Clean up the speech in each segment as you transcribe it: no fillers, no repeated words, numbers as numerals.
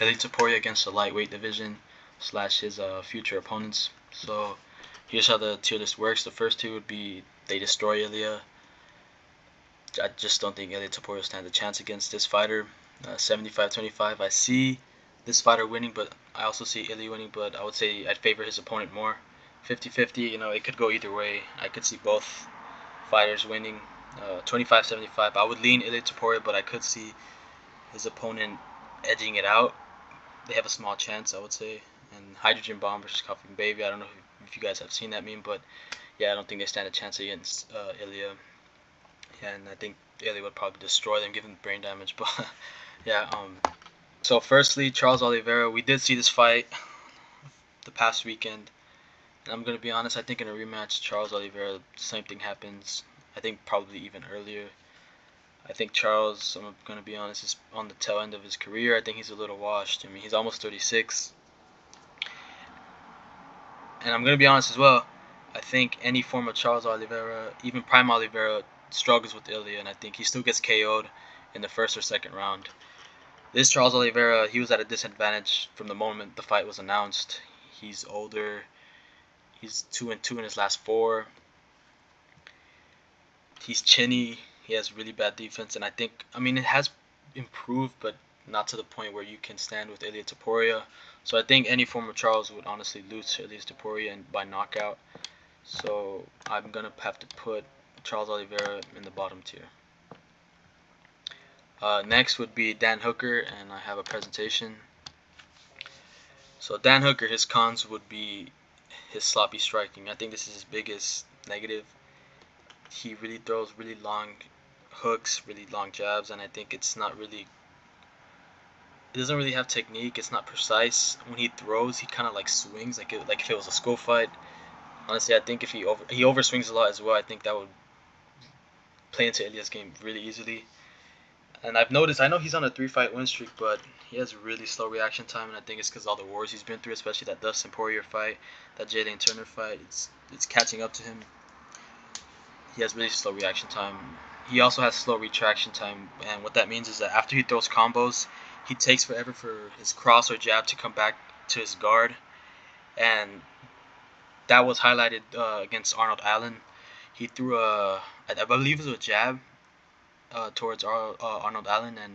Ilia Topuria against the lightweight division slash his future opponents. So here's how the tier list works. The first two would be they destroy Ilia. I just don't think Ilia Topuria stands a chance against this fighter. 75-25. I see this fighter winning, but I also see Ilia winning, but I would say I'd favor his opponent more. 50-50, it could go either way. I could see both fighters winning. 25-75. I would lean Ilia Topuria, but I could see his opponent edging it out. They have a small chance, I would say. And Hydrogen Bomb versus Coughing Baby. I don't know if you guys have seen that meme, but yeah, I don't think they stand a chance against Ilia. And I think Ilia would probably destroy them, give them brain damage. But yeah. So firstly, Charles Oliveira. We did see this fight the past weekend. And I'm gonna be honest. I think in a rematch, Charles Oliveira, same thing happens. I think probably even earlier. I think Charles, I'm going to be honest, is on the tail end of his career. I think he's a little washed. I mean, he's almost 36. And I'm going to be honest as well. I think any form of Charles Oliveira, even Prime Oliveira, struggles with Ilia. And I think he still gets KO'd in the first or second round. This Charles Oliveira, he was at a disadvantage from the moment the fight was announced. He's older. He's 2-2 in his last 4. He's chinny. He has really bad defense, and I think, it has improved, but not to the point where you can stand with Ilia Topuria. So I think any form of Charles would honestly lose to Ilia Topuria and by knockout. So I'm gonna have to put Charles Oliveira in the bottom tier. Next would be Dan Hooker, and I have a presentation. So Dan Hooker, his cons would be his sloppy striking. I think this is his biggest negative. He really throws really long hooks, really long jabs, and I think it doesn't really have technique. It's not precise. When he throws, he kind of like swings like if it was a school fight. Honestly, I think if he overswings a lot as well, I think that would play into Ilia's game really easily. And I've noticed, I know he's on a 3-fight win streak, but he has really slow reaction time, and I think it's because all the wars he's been through, especially that Dustin Poirier fight, that Jalen Turner fight. It's catching up to him. He has really slow reaction time. He also has slow retraction time, and what that means is that after he throws combos, he takes forever for his cross or jab to come back to his guard, and that was highlighted against Arnold Allen. He threw I believe it was a jab towards Arnold Allen, and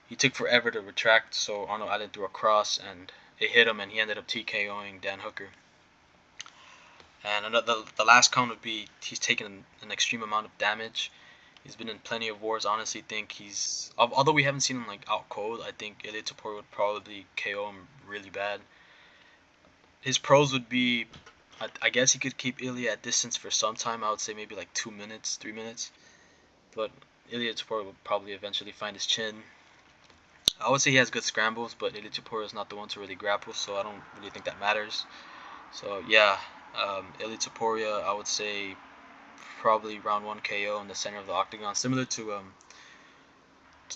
he took forever to retract, so Arnold Allen threw a cross, and it hit him, and he ended up TKOing Dan Hooker. And the last con would be he's taken an extreme amount of damage. He's been in plenty of wars. Honestly, think although we haven't seen him like out cold, I think Ilia Topuria would probably KO him really bad. His pros would be, I guess he could keep Ilia at distance for some time. I would say maybe like 2 minutes, 3 minutes. But Ilia Topuria would probably eventually find his chin. I would say he has good scrambles, but Ilia Topuria is not the one to really grapple, so I don't really think that matters. So yeah, Ilia Topuria, I would say probably round 1 KO in the center of the octagon, similar to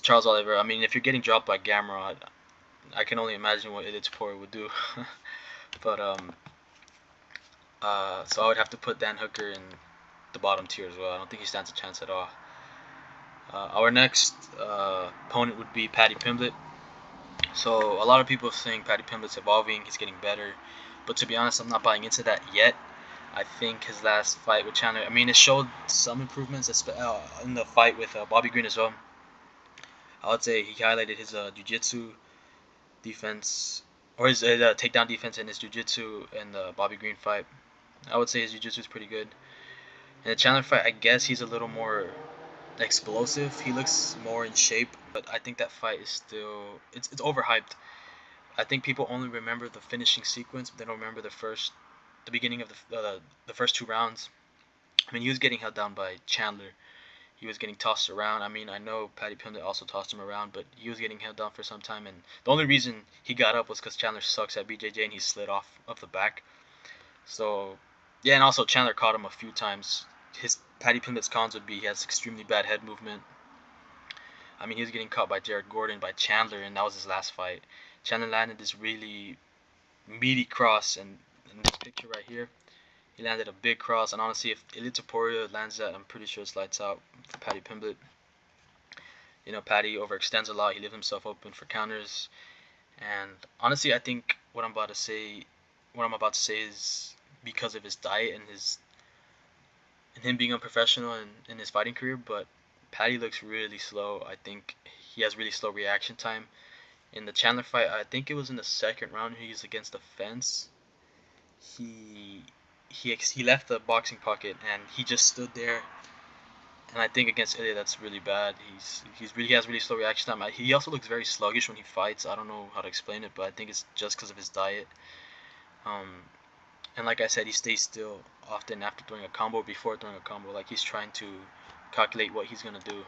Charles Oliveira. I mean, if you're getting dropped by Gamrot, I can only imagine what Ilia Topuria would do. But so I would have to put Dan Hooker in the bottom tier as well. I don't think he stands a chance at all. Our next opponent would be Paddy Pimblett. So a lot of people are saying Paddy Pimblett's evolving, he's getting better. But to be honest, I'm not buying into that yet. I think his last fight with Chandler, it showed some improvements in the fight with Bobby Green as well. I would say he highlighted his jiu-jitsu defense, or his takedown defense and his jiu-jitsu in the Bobby Green fight. I would say his jiu-jitsu is pretty good. In the Chandler fight, I guess he's a little more explosive. He looks more in shape, but I think that fight is still it's overhyped. I think people only remember the finishing sequence, but they don't remember the beginning of the first 2 rounds. He was getting held down by Chandler. He was getting tossed around. I know Paddy Pimblett also tossed him around, but he was getting held down for some time. And the only reason he got up was because Chandler sucks at BJJ and he slid off of the back. So, yeah, and also Chandler caught him a few times. His Paddy Pimblett's cons would be he has extremely bad head movement. He was getting caught by Jared Gordon, by Chandler, and that was his last fight. Chandler landed this really meaty cross, and in this picture right here, he landed a big cross, and honestly, if Ilia Topuria lands that, I'm pretty sure it's lights out for Paddy Pimblett. Paddy overextends a lot. He leaves himself open for counters. And honestly, I think what I'm about to say is because of his diet and his and him being unprofessional in his fighting career. But Paddy looks really slow. I think he has really slow reaction time. In the Chandler fight, I think it was in the second round. He's against the fence. He he left the boxing pocket and he just stood there. And I think against Ilia, that's really bad. He has really slow reaction time. He also looks very sluggish when he fights. I don't know how to explain it, but I think it's just because of his diet. Um, and like I said, he stays still often after throwing a combo, before throwing a combo. Like he's trying to calculate what he's gonna do.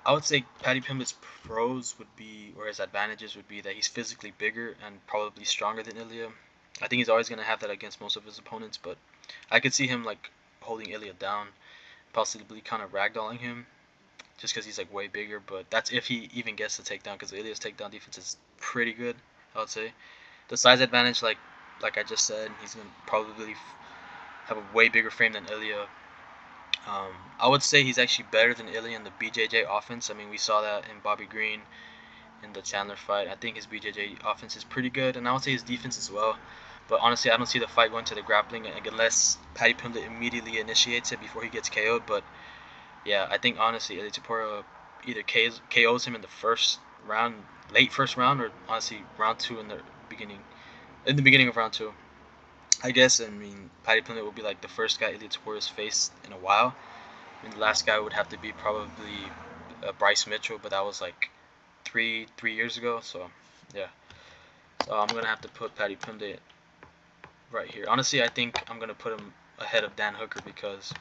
I would say Paddy Pimblett's pros would be, or his advantages would be that he's physically bigger and probably stronger than Ilia. I think he's always gonna have that against most of his opponents, but I could see him like holding Ilia down, possibly kind of ragdolling him, just because he's like way bigger. But that's if he even gets the takedown, because Ilia's takedown defense is pretty good. I would say the size advantage, like I just said, he's gonna probably have a way bigger frame than Ilia. I would say he's actually better than Ilia in the BJJ offense. I mean, we saw that in Bobby Green in the Chandler fight. I think his BJJ offense is pretty good, and I would say his defense as well. But honestly, I don't see the fight going to the grappling unless Paddy Pimblett immediately initiates it before he gets KO'd. But yeah, I think honestly, Ilia Topuria either KOs him in the first round, late first round, or honestly round two in the beginning of round two. I guess. I mean, Paddy Pimblett will be like the first guy Ilia Topuria's faced in a while. I mean, the last guy would have to be probably Bryce Mitchell, but that was like three years ago. So yeah, so I'm gonna have to put Paddy Pimblett right here. Honestly, I think I'm gonna put him ahead of Dan Hooker because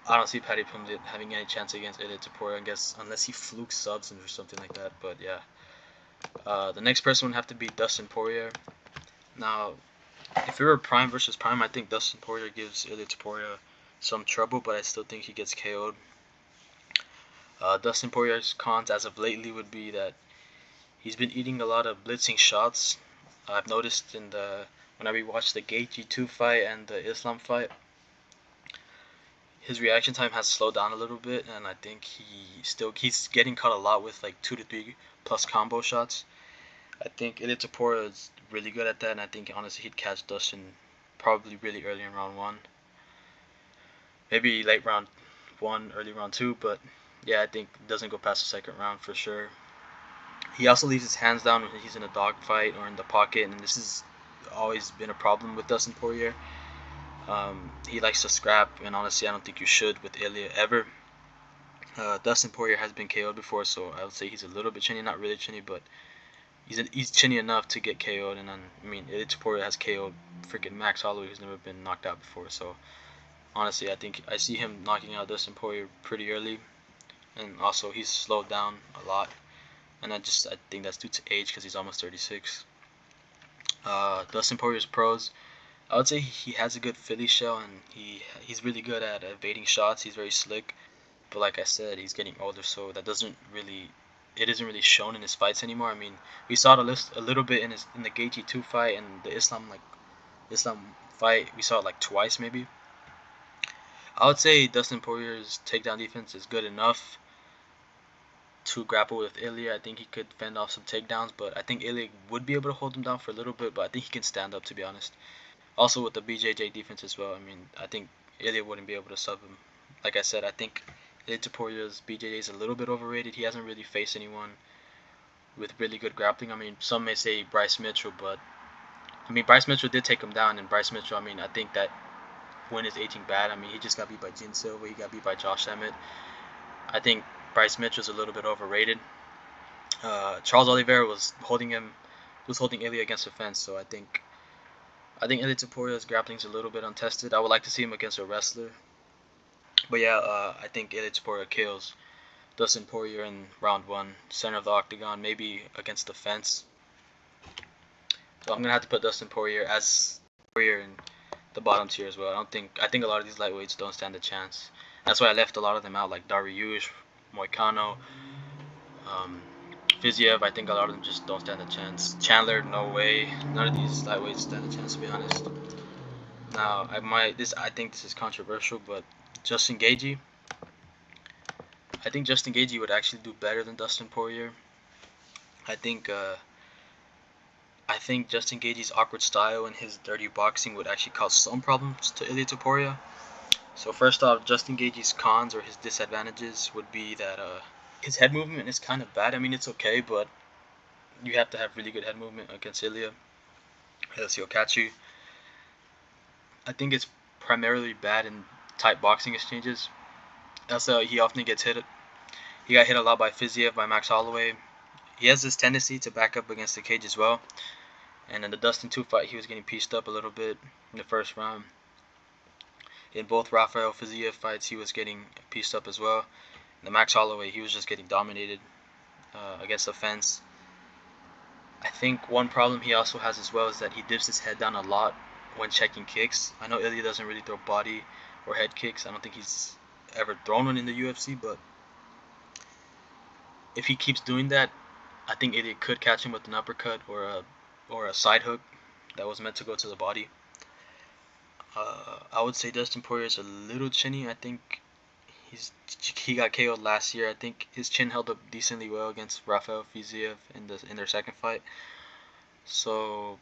I don't see Paddy Pimblett having any chance against Ilia Topuria. I guess unless he fluke subs or something like that. But yeah, the next person would have to be Dustin Poirier. Now, if it were Prime versus Prime, I think Dustin Poirier gives Ilia Topuria some trouble, but I still think he gets KO'd. Dustin Poirier's cons as of lately would be that he's been eating a lot of blitzing shots. I've noticed when I rewatched the Gaethje 2 fight and the Islam fight, his reaction time has slowed down a little bit, and I think he's getting caught a lot with like 2 to 3 plus combo shots. I think Ilia Topuria is really good at that, and I think honestly he'd catch Dustin probably really early in round one, maybe late round one, early round two, but yeah, I think it doesn't go past the second round for sure. He also leaves his hands down when he's in a dogfight or in the pocket, and this has always been a problem with Dustin Poirier. He likes to scrap, and honestly, I don't think you should with Ilia ever. Dustin Poirier has been KO'd before, so I would say he's a little bit chinny, not really chinny, but he's chinny enough to get KO'd. And then, I mean, Ilia Poirier has KO'd freaking Max Holloway, who's never been knocked out before. So honestly, I think I see him knocking out Dustin Poirier pretty early, and also he's slowed down a lot. And I think that's due to age because he's almost 36. Dustin Poirier's pros. I would say he has a good Philly shell and he's really good at evading shots. He's very slick, but like I said, he's getting older, so it isn't really shown in his fights anymore. I mean, we saw it a little bit in the Gaethje 2 fight and the Islam fight. We saw it like twice maybe. I would say Dustin Poirier's takedown defense is good enough to grapple with Ilia. I think he could fend off some takedowns, but I think Ilia would be able to hold him down for a little bit, but I think he can stand up, to be honest. Also with the BJJ defense as well. I mean, I think Ilia wouldn't be able to sub him. Like I said, I think Ilia Topuria's BJJ is a little bit overrated. He hasn't really faced anyone with really good grappling. I mean, some may say Bryce Mitchell, but I mean, Bryce Mitchell did take him down, and Bryce Mitchell, I mean, I think that win is aging bad. I mean, he just got beat by Gene Silva. He got beat by Josh Emmett. I think Bryce Mitchell's a little bit overrated. Charles Oliveira was holding Ilia against the fence, so I think Ilia Topuria's grappling is a little bit untested. I would like to see him against a wrestler, but yeah, I think Ilia Topuria kills Dustin Poirier in round one, center of the octagon, maybe against the fence. So I'm gonna have to put Dustin Poirier in the bottom tier as well. I think a lot of these lightweights don't stand a chance. That's why I left a lot of them out, like Dariush, Moicano, um, Fiziev. I think a lot of them just don't stand a chance. Chandler, no way. None of these lightweights stand a chance, to be honest. Now, I think this is controversial, but Justin Gaethje, I think Justin Gaethje would actually do better than Dustin Poirier. I think uh, I think Justin Gaethje's awkward style and his dirty boxing would actually cause some problems to Ilia Topuria. So first off, Justin Gaethje's cons or his disadvantages would be that his head movement is kind of bad. I mean, it's okay, but you have to have really good head movement against Ilia, else he'll catch you. I think it's primarily bad in tight boxing exchanges. Also, he often gets hit. He got hit a lot by Fiziev, by Max Holloway. He has this tendency to back up against the cage as well. And in the Dustin 2 fight, he was getting pieced up a little bit in the first round. In both Rafael Fiziev fights, he was getting pieced up as well. In the Max Holloway, he was just getting dominated against the fence. I think one problem he also has as well is that he dips his head down a lot when checking kicks. I know Ilia doesn't really throw body or head kicks. I don't think he's ever thrown one in the UFC, but if he keeps doing that, I think Ilia could catch him with an uppercut or a side hook that was meant to go to the body. I would say Dustin Poirier is a little chinny. I think he got KO'd last year. I think his chin held up decently well against Rafael Fiziev in their second fight. So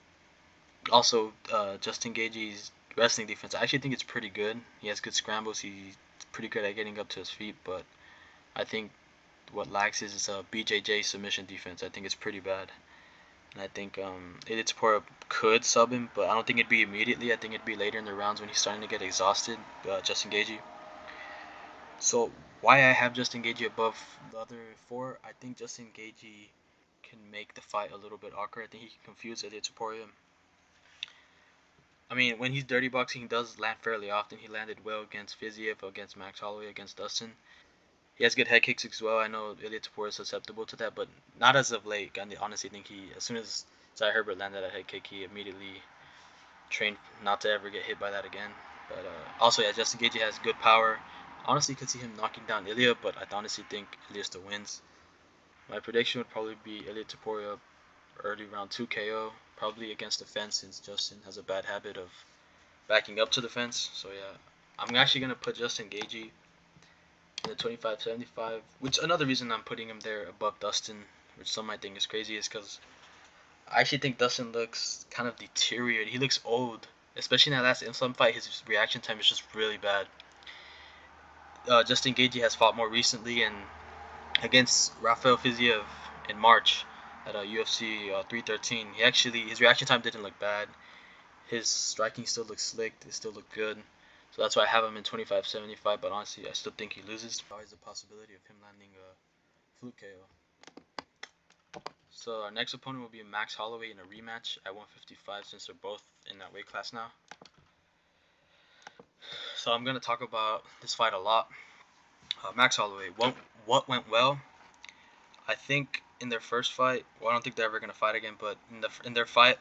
also Justin Gaethje's wrestling defense, I actually think it's pretty good. He has good scrambles. He's pretty good at getting up to his feet, but I think what lacks is a BJJ submission defense. I think it's pretty bad. And I think Ilia Topuria could sub him, but I don't think it'd be immediately. I think it'd be later in the rounds when he's starting to get exhausted, Justin Gaethje. So why I have Justin Gaethje above the other four, I think Justin Gaethje can make the fight a little bit awkward. I think he can confuse Ilia Topuria. I mean, when he's dirty boxing, he does land fairly often. He landed well against Fiziev, against Max Holloway, against Dustin. He has good head kicks as well. I know Ilia Topuria is susceptible to that, but not as of late. I honestly think as soon as Zai Herbert landed that head kick, he immediately trained not to ever get hit by that again. But also, yeah, Justin Gaethje has good power. Honestly, could see him knocking down Ilia, but I honestly think Ilia still wins. My prediction would probably be Ilia Topuria early round 2 KO, probably against the fence since Justin has a bad habit of backing up to the fence. So yeah, I'm actually gonna put Justin Gaethje in the 25-75, which another reason I'm putting him there above Dustin, which some might think is crazy, is because I actually think Dustin looks kind of deteriorated. He looks old, especially in that last Islam fight. His reaction time is just really bad. Justin Gaethje has fought more recently and against Rafael Fiziev in March at UFC 313. His reaction time didn't look bad. His striking still looks slick. It still looked good. So that's why I have him in 25-75. But honestly, I still think he loses. There's always a possibility of him landing a fluke KO. So our next opponent will be Max Holloway in a rematch at 155 since they're both in that weight class now. So I'm gonna talk about this fight a lot. Max Holloway. What went well? I think in their first fight, well, I don't think they're ever gonna fight again. But in their fight,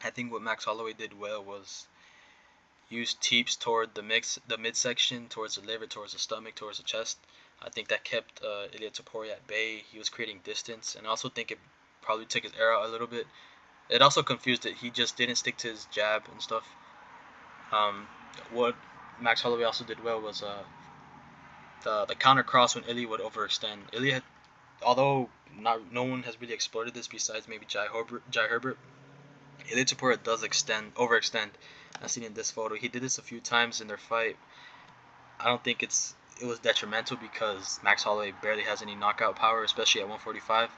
I think what Max Holloway did well was use teeps toward the midsection, towards the liver, towards the stomach, towards the chest. I think that kept Ilia Topuria at bay. He was creating distance, and I also think it probably took his air out a little bit. It also confused it. He just didn't stick to his jab and stuff. What Max Holloway also did well was the counter cross when Ilia would overextend. Ilia had, although no one has really exploited this besides maybe Jai Herbert, Ilia Topuria does overextend. As seen in this photo, he did this a few times in their fight. I don't think it was detrimental because Max Holloway barely has any knockout power, especially at 145.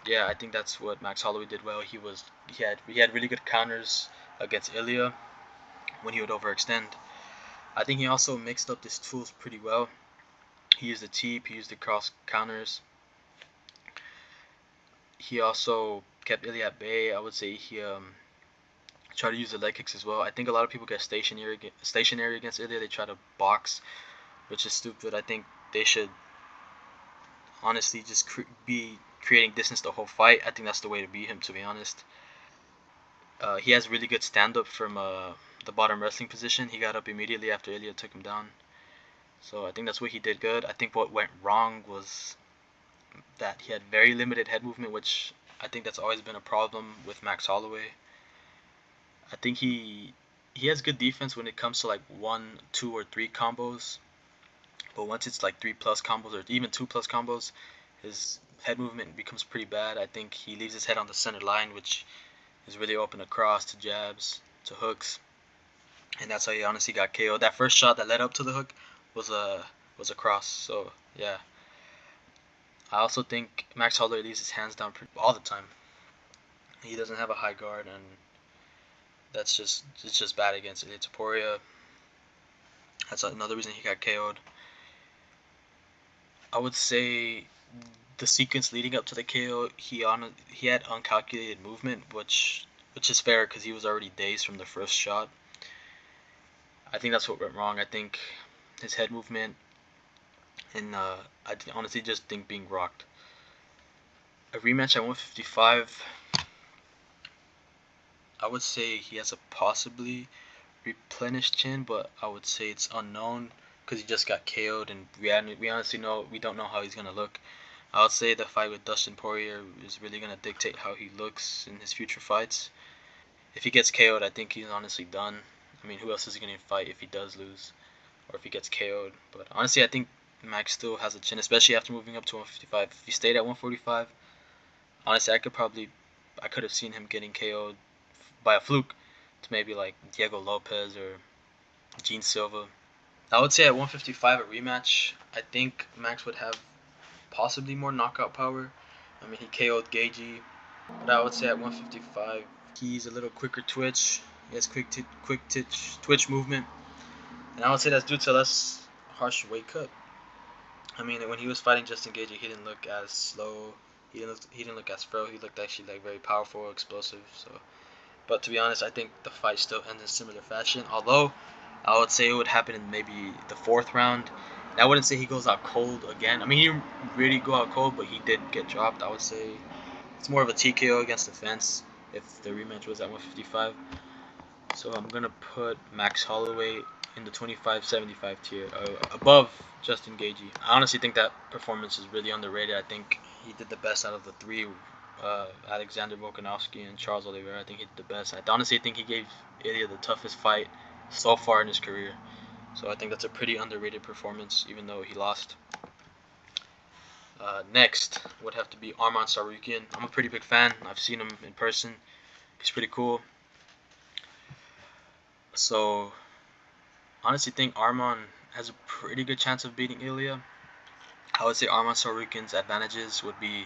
Yeah, I think that's what Max Holloway did well. He had really good counters against Ilia when he would overextend. I think he also mixed up his tools pretty well. He used the teep, he used the cross counters. He also kept Ilia at bay. I would say he try to use the leg kicks as well. I think a lot of people get stationary against Ilia. They try to box, which is stupid. I think they should honestly just be creating distance the whole fight. I think that's the way to beat him, to be honest. He has really good stand-up from the bottom wrestling position. He got up immediately after Ilia took him down. So I think that's what he did good. I think what went wrong was that he had very limited head movement, which I think that's always been a problem with Max Holloway. I think he has good defense when it comes to like 1, 2, or 3 combos. But once it's like 3+ combos or even 2+ combos, his head movement becomes pretty bad. I think he leaves his head on the center line, which is really open across to jabs, to hooks, and that's how he honestly got KO'd. That first shot that led up to the hook was a cross. So yeah, I also think Max Holloway leaves his hands down all the time. He doesn't have a high guard, and it's just bad against Ilia Topuria. That's another reason he got KO'd. I would say the sequence leading up to the KO, he had uncalculated movement, which is fair because he was already dazed from the first shot. I think that's what went wrong. I think his head movement, and honestly just think being rocked. A rematch at 155, I would say he has a possibly replenished chin, but I would say it's unknown because he just got KO'd, and we honestly we don't know how he's gonna look. I would say the fight with Dustin Poirier is really gonna dictate how he looks in his future fights. If he gets KO'd, I think he's honestly done. I mean, who else is he gonna fight if he does lose, or if he gets KO'd? But honestly, I think Max still has a chin, especially after moving up to 155. If he stayed at 145, honestly, I could have seen him getting KO'd by a fluke to maybe like Diego Lopez or Gene Silva. I would say at 155 a rematch. I think Max would have possibly more knockout power. I mean, he KO'd Gagey, but I would say at 155 he's a little quicker twitch. He has quick twitch movement, and I would say that's due to less harsh weight cut. I mean, when he was fighting Justin Gagey, he didn't look as slow. He didn't look as frail. He looked actually like very powerful, explosive. So, but to be honest, I think the fight still ends in similar fashion. Although I would say it would happen in maybe the fourth round. And I wouldn't say he goes out cold again. I mean, he didn't really go out cold, but he did get dropped. I would say it's more of a TKO against the fence if the rematch was at 155. So I'm gonna put Max Holloway in the 25-75 tier, above Justin Gagey. I honestly think that performance is really underrated. I think he did the best out of the three, Alexander Volkanovski and Charles Oliveira. I think he did the best. I honestly think he gave Ilya the toughest fight so far in his career. So I think that's a pretty underrated performance, even though he lost. Next would have to be Arman Tsarukyan. I'm a pretty big fan. I've seen him in person. He's pretty cool. So honestly think Arman has a pretty good chance of beating Ilya. I would say Arman Tsarukyan's advantages would be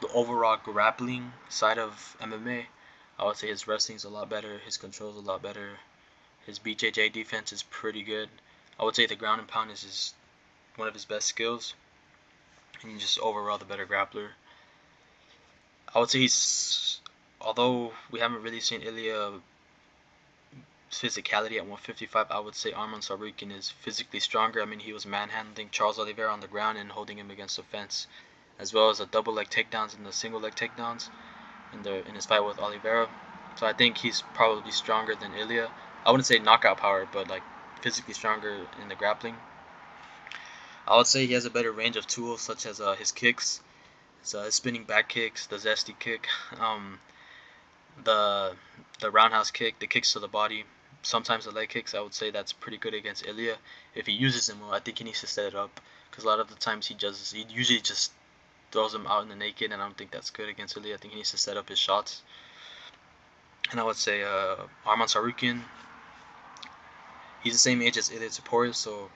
the overall grappling side of MMA. I would say his wrestling's a lot better, his control's a lot better, his BJJ defense is pretty good. I would say the ground and pound is one of his best skills, and he's just overall the better grappler. I would say although we haven't really seen Ilya physicality at 155, I would say Arman Tsarukyan is physically stronger. I mean, he was manhandling Charles Oliveira on the ground and holding him against the fence, as well as the double leg takedowns and the single leg takedowns in his fight with Oliveira. So I think he's probably stronger than Ilya. I wouldn't say knockout power, but like physically stronger in the grappling. I would say he has a better range of tools, such as his kicks, his spinning back kicks, the zesty kick, the roundhouse kick, the kicks to the body, sometimes the leg kicks. I would say that's pretty good against Ilya if he uses them well. I think he needs to set it up because a lot of the times he usually just throws them out in the naked, and I don't think that's good against Ilya. I think he needs to set up his shots. And I would say Arman Tsarukyan, he's the same age as Ilia Topuria, so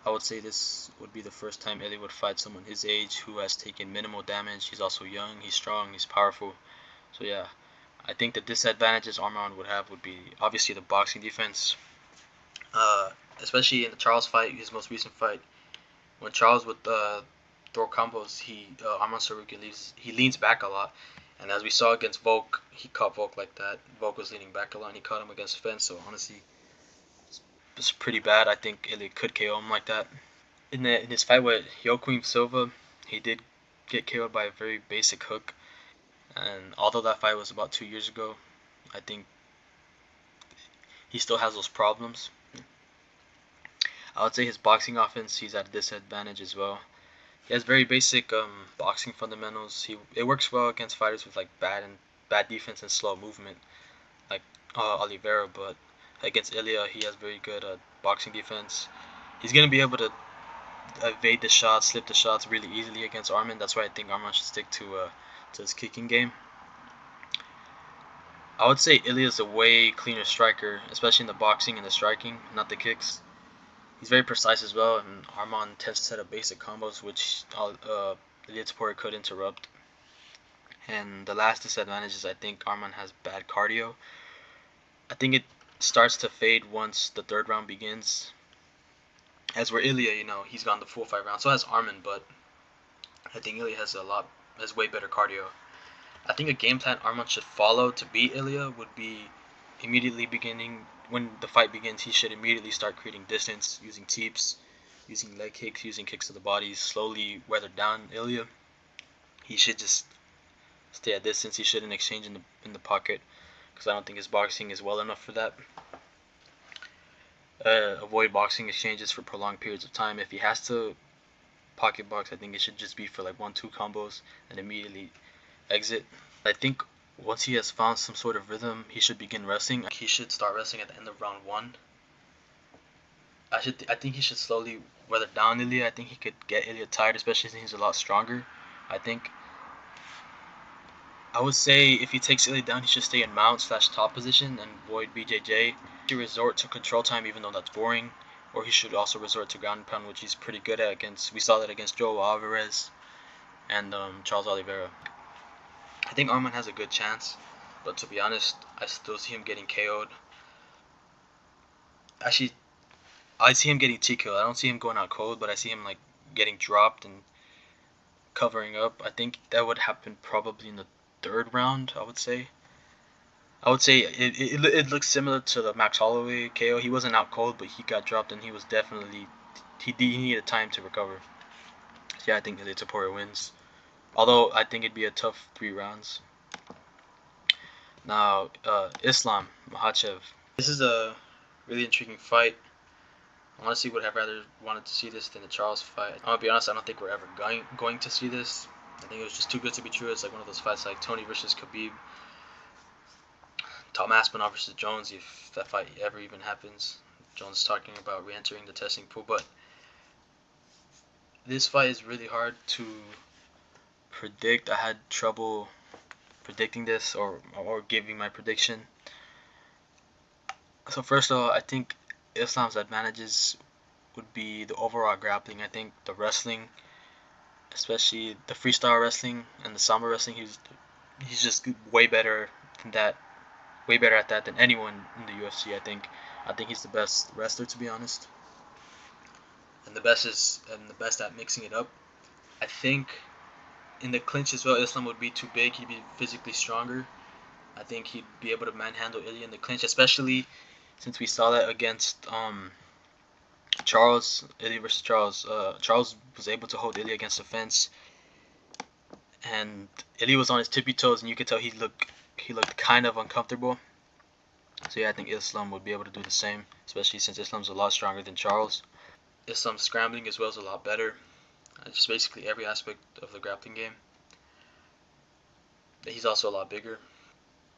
I would say this would be the first time Ilya would fight someone his age who has taken minimal damage. He's also young, he's strong, he's powerful. So yeah, I think the disadvantages Arman would have would be obviously the boxing defense, uh, especially in the Charles fight, his most recent fight. When Charles would throw combos, Arman Tsarukyan leans back a lot, and as we saw against Volk, he caught Volk like that. Volk was leaning back a lot, and he caught him against the fence. So honestly, it's pretty bad. I think Ilya could KO him like that. In his fight with Joaquim Silva, he did get KO'd by a very basic hook, and although that fight was about 2 years ago, I think he still has those problems. I would say his boxing offense, he's at a disadvantage as well. He has very basic boxing fundamentals. It works well against fighters with like bad defense and slow movement, like Oliveira. But against Ilya, he has very good boxing defense. He's gonna be able to evade the shots, slip the shots really easily against Arman. That's why I think Arman should stick to his kicking game. I would say Ilia's a way cleaner striker, especially in the boxing and the striking, not the kicks. He's very precise as well, and Arman tends to set up basic combos, which Ilia Topuria could interrupt. And the last disadvantage is I think Arman has bad cardio. I think it starts to fade once the third round begins. As where Ilia, he's gone the full 5 rounds. So has Arman, but I think Ilia has way better cardio. I think a game plan Arman should follow to beat Ilia would be immediately beginning when the fight begins. He should immediately start creating distance using teeps, using leg kicks, using kicks to the body, slowly weather down Ilia. He should just stay at distance. He shouldn't exchange in the pocket because I don't think his boxing is well enough for that. Avoid boxing exchanges for prolonged periods of time. If he has to pocket box, I think it should just be for like 1-2 combos and immediately exit. I think once he has found some sort of rhythm, he should begin wrestling. He should start wrestling at the end of round 1. I think he should slowly weather down Ilia. I think he could get Ilia tired, especially since he's a lot stronger. I would say if he takes Ilia down, he should stay in mount / top position and avoid BJJ. He should resort to control time, even though that's boring. Or he should also resort to ground and pound, which he's pretty good at. We saw that against Joe Alvarez and Charles Oliveira. I think Arman has a good chance, but to be honest, I still see him getting KO'd. Actually, I see him getting TKO'd. I don't see him going out cold, but I see him like getting dropped and covering up. I think that would happen probably in the third round. I would say it looks similar to the Max Holloway KO. He wasn't out cold, but he got dropped, and he needed time to recover. So yeah, I think Ilia Topuria wins. Although I think it'd be a tough 3 rounds. Now, Islam Makhachev. This is a really intriguing fight. I honestly would have rather wanted to see this than the Charles fight. I'm gonna be honest, I don't think we're ever going to see this. I think it was just too good to be true. It's like one of those fights like Tony versus Khabib, Tom Aspinall versus Jones, if that fight ever even happens. Jones talking about re-entering the testing pool, but this fight is really hard to predict. I had trouble predicting this or giving my prediction. So first of all, I think Islam's advantages would be the overall grappling. I think the wrestling, especially the freestyle wrestling and the samba wrestling, he's just way better than that, way better at that than anyone in the UFC. I think he's the best wrestler, to be honest, and the best at mixing it up. I think in the clinch as well, Islam would be too big. He'd be physically stronger. I think he'd be able to manhandle Ilia in the clinch, especially since we saw that against Charles, Ilia versus Charles. Charles was able to hold Ilia against the fence, and Ilia was on his tippy toes, and you could tell he looked kind of uncomfortable. So yeah, I think Islam would be able to do the same, especially since Islam's a lot stronger than Charles. Islam's scrambling as well is a lot better. Just basically every aspect of the grappling game. He's also a lot bigger.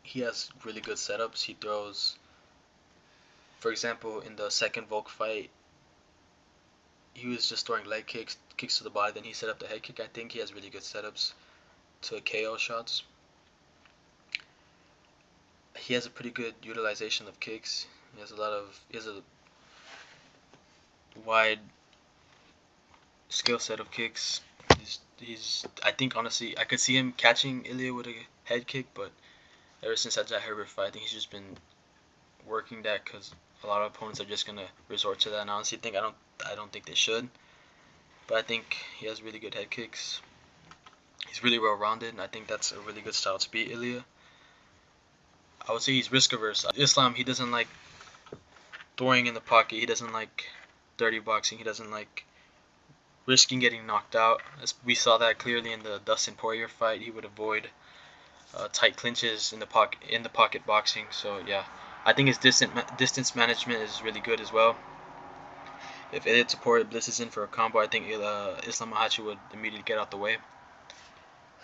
He has really good setups. He throws, for example, in the second Volk fight, he was just throwing leg kicks to the body, then he set up the head kick. I think he has really good setups to KO shots. He has a pretty good utilization of kicks. He has a wide skill set of kicks. I think honestly I could see him catching Ilia with a head kick, but ever since that Herbert fight, I think he's just been working that because a lot of opponents are just gonna resort to that. And honestly, I don't think they should. But I think he has really good head kicks. He's really well rounded, and I think that's a really good style to beat Ilia. I would say he's risk averse. Islam, he doesn't like throwing in the pocket. He doesn't like dirty boxing. He doesn't like risking getting knocked out. As we saw that clearly in the Dustin Poirier fight. He would avoid tight clinches in the pocket boxing. So yeah, I think his distance management is really good as well. If Ilia Topuria blitzes in for a combo, I think Islam Makhachev would immediately get out the way.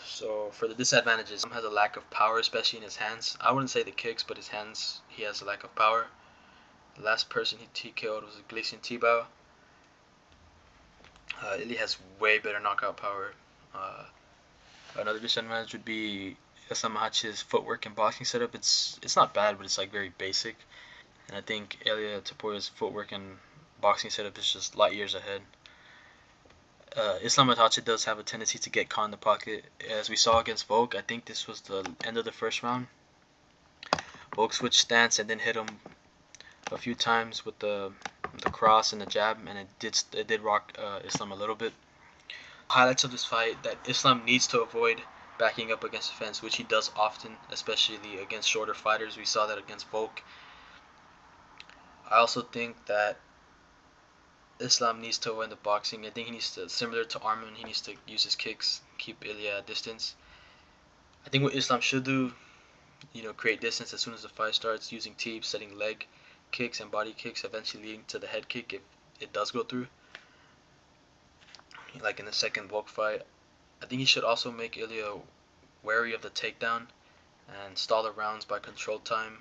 So for the disadvantages, Islam has a lack of power, especially in his hands. I wouldn't say the kicks, but his hands, he has a lack of power. The last person he TKO'd was Gleison Tibau. Ilia has way better knockout power. Uh, Another disadvantage would be Islam Makhav's footwork and boxing setup. It's not bad, but it's like very basic. And I think Ilia Topuria's footwork and boxing setup is just light years ahead. Islam Makhav does have a tendency to get caught in the pocket, as we saw against Volk. I think this was the end of the first round. Volk switched stance and then hit him a few times with the cross and the jab, and it did rock Islam a little bit. Highlights of this fight that Islam needs to avoid backing up against the fence, which he does often, especially against shorter fighters. We saw that against Volk. I also think that Islam needs to win the boxing. I think he needs to, similar to Arman, he needs to use his kicks, keep Ilia at distance. I think what Islam should do, create distance as soon as the fight starts, using teeps, setting leg kicks and body kicks, eventually leading to the head kick if it does go through. Like in the second Volk fight, I think he should also make Ilia wary of the takedown and stall the rounds by controlling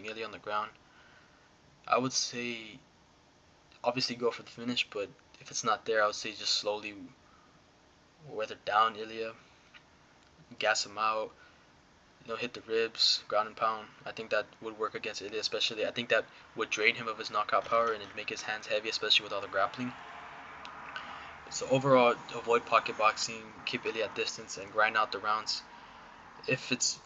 Ilia on the ground. I would say obviously go for the finish, but if it's not there, I would say just slowly weather down Ilia, gas him out, hit the ribs, ground and pound. I think that would work against Ilia, especially. I think that would drain him of his knockout power and it'd make his hands heavy, especially with all the grappling. So overall, avoid pocket boxing, keep Ilia at distance, and grind out the rounds. If it's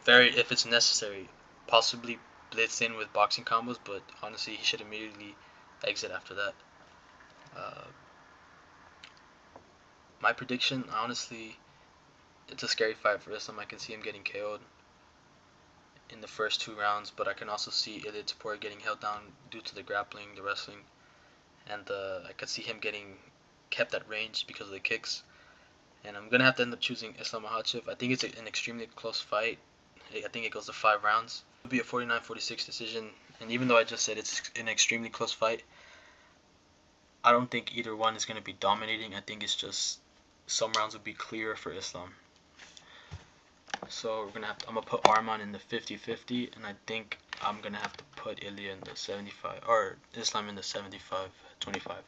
necessary, possibly blitz in with boxing combos, but honestly, he should immediately exit after that. Uh, my prediction, honestly, it's a scary fight for Islam. I can see him getting KO'd in the first 2 rounds, but I can also see Ilia Topuria getting held down due to the grappling, the wrestling, and I could see him getting kept at range because of the kicks. And I'm gonna have to end up choosing Islam Makhav. I think it's an extremely close fight. I think it goes to 5 rounds. It would be a 49-46 decision. And even though I just said it's an extremely close fight, I don't think either one is gonna be dominating. I think it's just some rounds would be clearer for Islam. So I'm gonna put Arman in the 50-50, and I think I'm gonna have to put Ilia in the 75, or Islam in the 75-25.